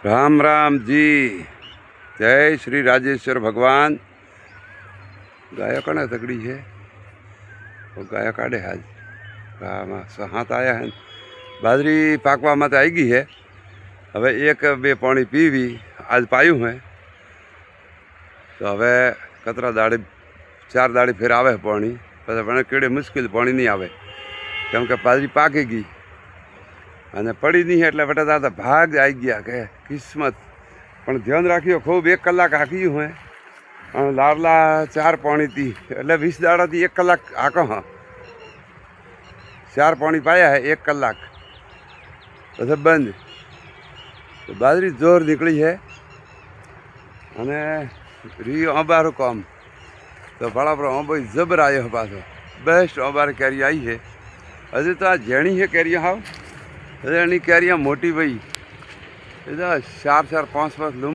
राम राम जी। जय श्री राजेश्वर भगवान। गाया कने तगड़ी है वो गाया काढ़े आज हाथ आया है। बाजरी पाकवा मत आई गई है। हवे एक बे पानी पीवी आज पायू है तो हवे कतरा दाड़े 4 दाड़े फिर आवे पानी पे केड़े मुश्किल पानी नहीं आवे केम के बाजरी पाकी गई અને પડી નહીં એટલે બેટા દાદા ભાગ આવી ગયા કે કિસ્મત પણ ધ્યાન રાખ્યો ખૂબ 1 કલાક હાંક્યું હોય અને લાડલા 4 પાણીથી એટલે 20 દાડાથી 1 કલાક હાંકો હા 4 પાણી પાયા હે 1 કલાક પછી બંધ તો બાજરી જોર નીકળી છે અને રી અંબારું કામ તો બરાબર અંબો જબર આવ્યો પાછો બેસ્ટ અંબાર કેરી આવી છે હજુ તો આ ઝેણી છે કેરીઓ હાવ એની કેરીયા મોટી ભાઈ એ તો 4-4 5-5 લૂમ